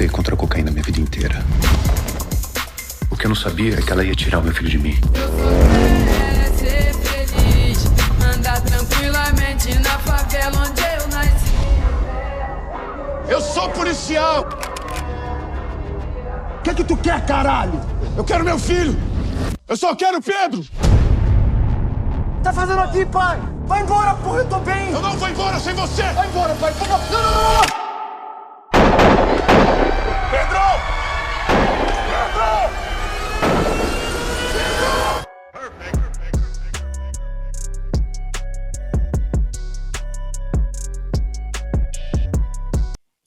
lutei contra a cocaína minha vida inteira. O que eu não sabia é que ela ia tirar o meu filho de mim. Eu sou ser feliz, andar tranquilamente na favela onde eu nasci. Eu sou policial! O que é que tu quer, caralho? Eu quero meu filho! Eu só quero o Pedro! Tá fazendo aqui, pai? Vai embora, porra, eu tô bem! Eu não vou embora sem você! Vai embora, pai! Não! Pedro! Pedro!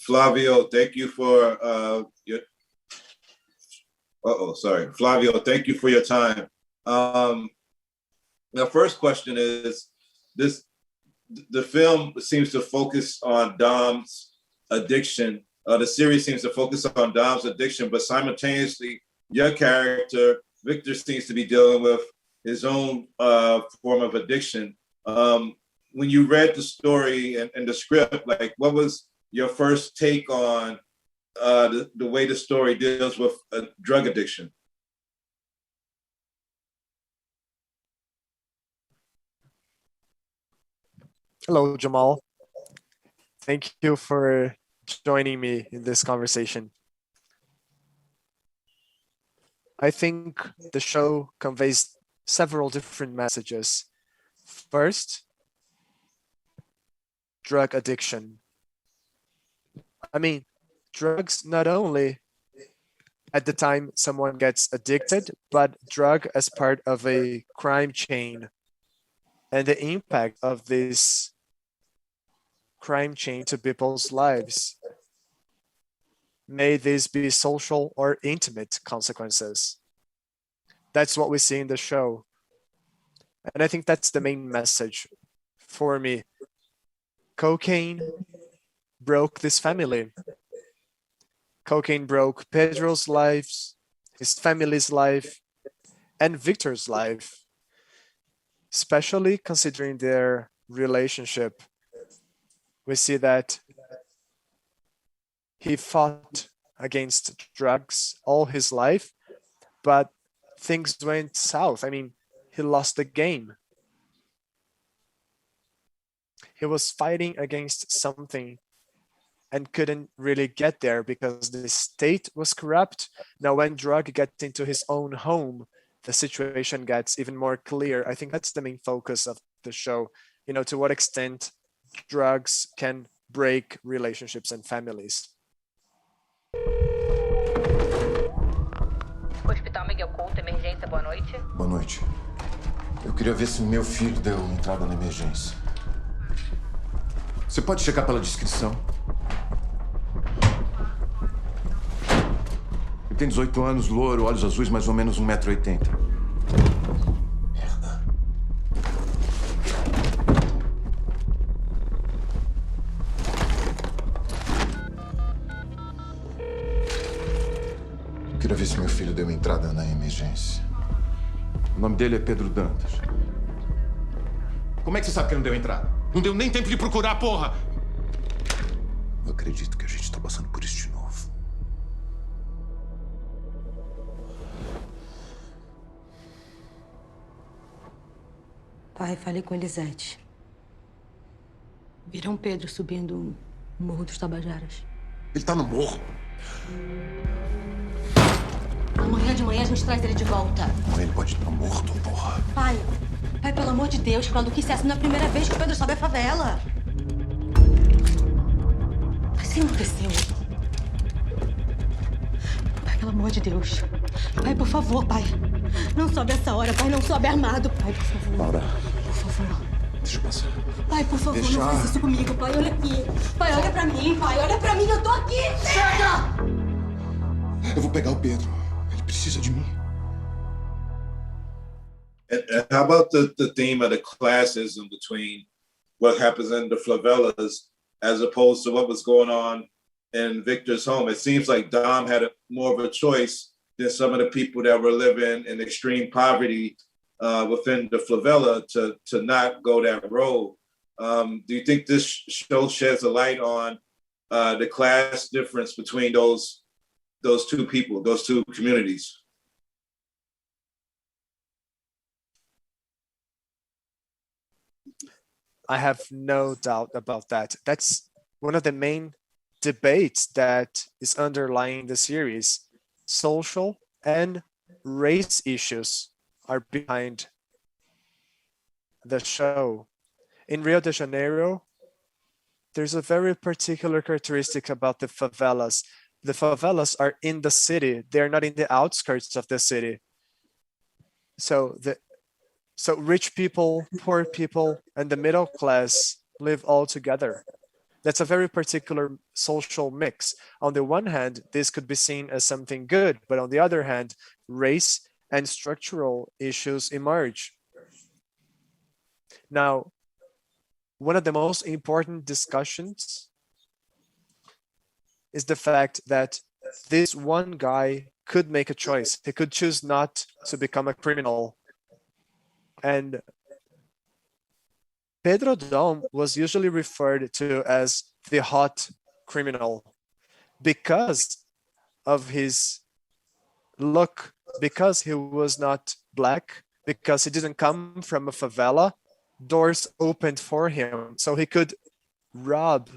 Flávio, thank you for your. Flávio, thank you for your time. The first question is this: the film seems to focus on Dom's addiction. The series seems to focus on Dom's addiction, but simultaneously, your character Victor seems to be dealing with his own form of addiction. When you read the story and the script, like, what was your first take on the way the story deals with drug addiction? Hello, Jamal. Thank you for joining me in this conversation. I think the show conveys several different messages. First, drug addiction. I mean, drugs not only at the time someone gets addicted, but drug as part of a crime chain and the impact of this crime chain to people's lives. May these be social or intimate consequences. That's what we see in the show. And I think that's the main message for me. Cocaine broke this family. Cocaine broke Pedro's lives, his family's life, and Victor's life, especially considering their relationship. We see that he fought against drugs all his life, but things went south. I mean, he lost the game. He was fighting against something and couldn't really get there because the state was corrupt. Now, when drug gets into his own home, the situation gets even more clear. I think that's the main focus of the show. You know, to what extent drugs can break relationships and families. Hospital Miguel Couto, emergência, boa noite. Boa noite. Eu queria ver se meu filho deu entrada na emergência. Você pode checar pela descrição? Ele tem 18 anos, loiro, olhos azuis, mais ou menos 1,80 m. Merda. Eu queria ver se meu filho deu entrada na emergência. O nome dele é Pedro Dantas. Como é que você sabe que ele não deu entrada? Não deu nem tempo de procurar, porra! Eu acredito que a gente tá passando por isso de novo. Pai, falei com Elisete. Viram Pedro subindo o Morro dos Tabajaras. Ele tá no morro. Amanhã de manhã a gente traz ele de volta. Ele pode estar morto, porra. Pai, pelo amor de Deus, quando que isso não é a primeira vez que o Pedro sobe a favela. Mas isso aconteceu. Pai, pelo amor de Deus. Pai, por favor, pai. Não sobe essa hora, pai. Não sobe armado, pai, por favor. Laura. Por favor. Deixa eu passar. Pai, por favor, não faça isso comigo, pai. Olha aqui. Pai, olha pra mim, pai. Olha pra mim, eu tô aqui. Chega! Eu vou pegar o Pedro. Ele precisa de mim. And how about the theme of the classism between what happens in the favelas as opposed to what was going on in Victor's home? It seems like Dom had more of a choice than some of the people that were living in extreme poverty within the favela to not go that road. Do you think this show sheds a light on the class difference between those those two people, those two communities? I have no doubt about that. That's one of the main debates that is underlying the series. Social and race issues are behind the show. In Rio de Janeiro, there's a very particular characteristic about the favelas. The favelas are in the city. They're not in the outskirts of the city. So rich people, poor people, and the middle class live all together. That's a very particular social mix. On the one hand, this could be seen as something good, but on the other hand, race and structural issues emerge. Now, one of the most important discussions is the fact that this one guy could make a choice. He could choose not to become a criminal. And Pedro Dom was usually referred to as the hot criminal because of his look, because he was not black, because he didn't come from a favela. Doors opened for him, so he could rob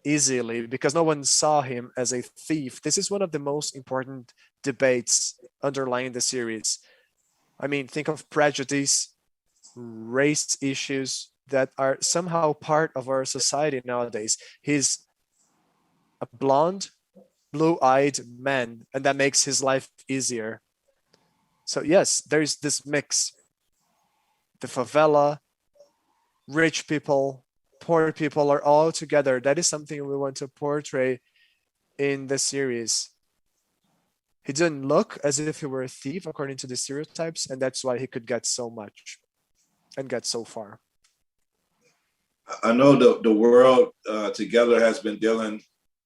easily because no one saw him as a thief. This is one of the most important debates underlying the series. I mean, think of prejudice, race issues that are somehow part of our society nowadays. He's a blonde, blue-eyed man, and that makes his life easier. So yes, there's this mix. The favela, rich people, poor people are all together. That is something we want to portray in the series. He didn't look as if he were a thief according to the stereotypes, and that's why he could get so much and get so far. I know the world together has been dealing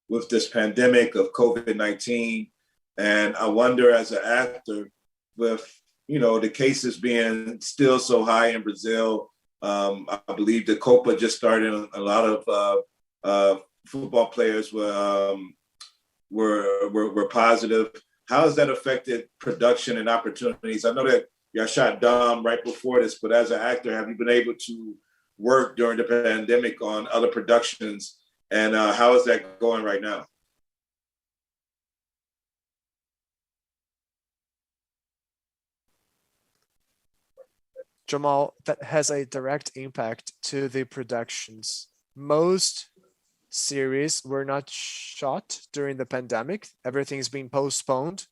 with this pandemic of COVID-19, and I wonder, as an actor, with the cases being still so high in Brazil, I believe the Copa just started. A lot of football players were positive. How has that affected production and opportunities? I know that you shot Dom right before this, but as an actor, have you been able to work during the pandemic on other productions, and how is that going right now? Jamal, that has a direct impact to the productions. Most series were not shot during the pandemic. Everything's been postponed.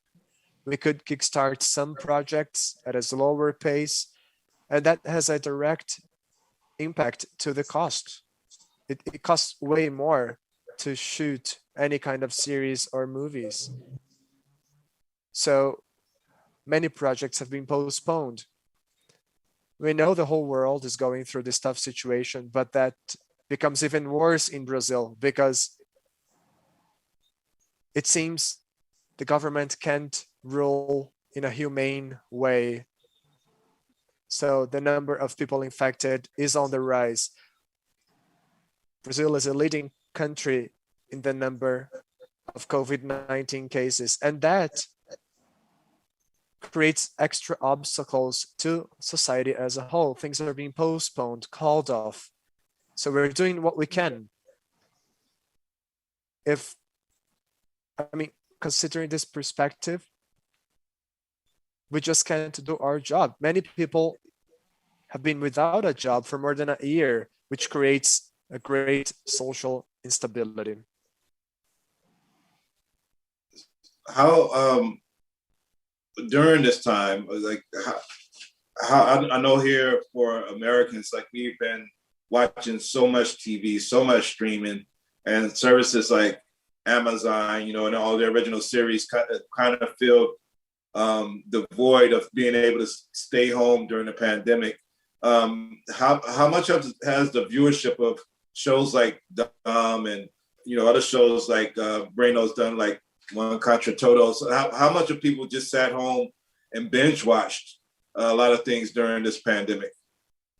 We could kickstart some projects at a slower pace, and that has a direct impact to the cost. It costs way more to shoot any kind of series or movies. So many projects have been postponed. We know the whole world is going through this tough situation, but that becomes even worse in Brazil because it seems the government can't rule in a humane way. So the number of people infected is on the rise. Brazil is a leading country in the number of COVID-19 cases, and that creates extra obstacles to society as a whole. Things are being postponed, called off. So we're doing what we can. Considering this perspective, we just can't do our job. Many people have been without a job for more than a year, which creates a great social instability. How during this time, like how I know here for Americans, like we've been watching so much TV, so much streaming, and services like Amazon, and all the original series kind of filled the void of being able to stay home during the pandemic. How much has the viewership of shows like Dom and other shows like Breno's done, like One Contra Todo? So how much of people just sat home and binge watched a lot of things during this pandemic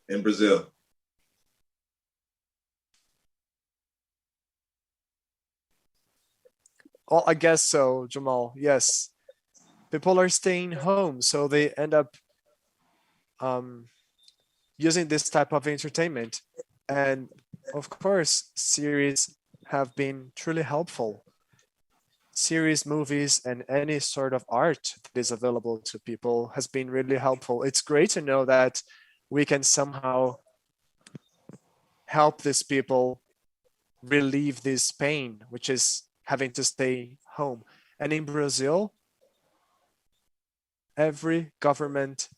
in Brazil? Well, I guess so, Jamal. Yes. People are staying home, so they end up using this type of entertainment. And of course, series have been truly helpful. Series, movies, and any sort of art that is available to people has been really helpful. It's great to know that we can somehow help these people relieve this pain, which is having to stay home. And in Brazil, every government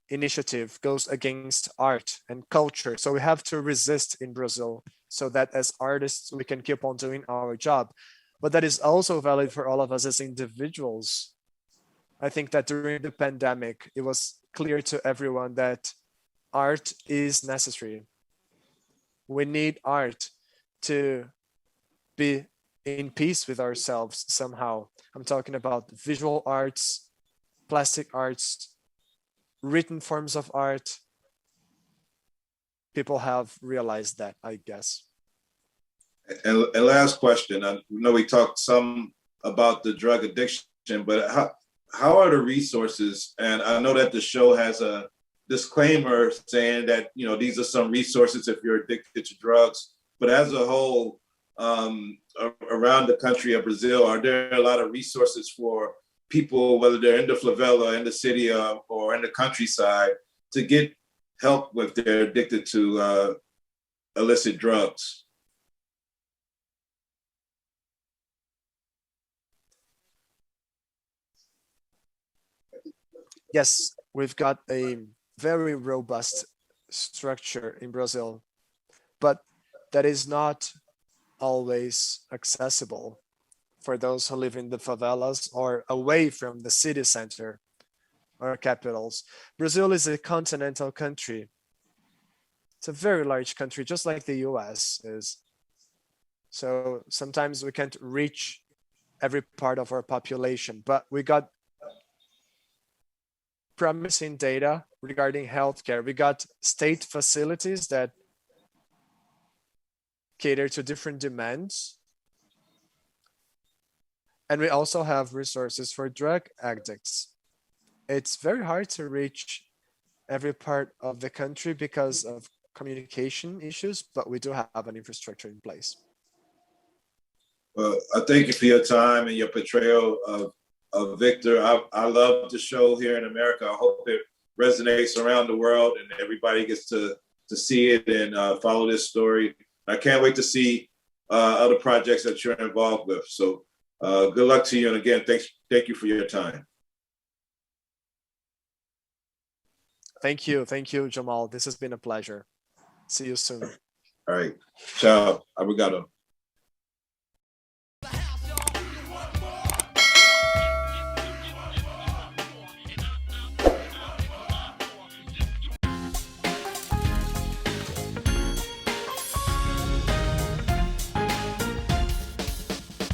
initiative goes against art and culture. So we have to resist in Brazil so that as artists, we can keep on doing our job. But that is also valid for all of us as individuals. I think that during the pandemic, it was clear to everyone that art is necessary. We need art to be in peace with ourselves somehow. I'm talking about visual arts, plastic arts, written forms of art. People have realized that, I guess. And last question. I know we talked some about the drug addiction, but how are the resources? And I know that the show has a disclaimer saying that, you know, these are some resources if you're addicted to drugs. But as a whole, around the country of Brazil, are there a lot of resources for people, whether they're in the favela, in the city, or in the countryside, to get help if they're addicted to illicit drugs? Yes, we've got a very robust structure in Brazil, but that is not always accessible for those who live in the favelas or away from the city center or capitals. Brazil is a continental country. It's a very large country, just like the US is. So sometimes we can't reach every part of our population, but we got promising data regarding healthcare. We got state facilities that cater to different demands. And we also have resources for drug addicts. It's very hard to reach every part of the country because of communication issues, but we do have an infrastructure in place. Well, I thank you for your time and your portrayal of Victor. I love the show here in America. I hope it resonates around the world and everybody gets to see it and follow this story. I can't wait to see other projects that you're involved with. So good luck to you. And again, thank you for your time. Thank you. Thank you, Jamal. This has been a pleasure. See you soon. All right. Ciao. Obrigado.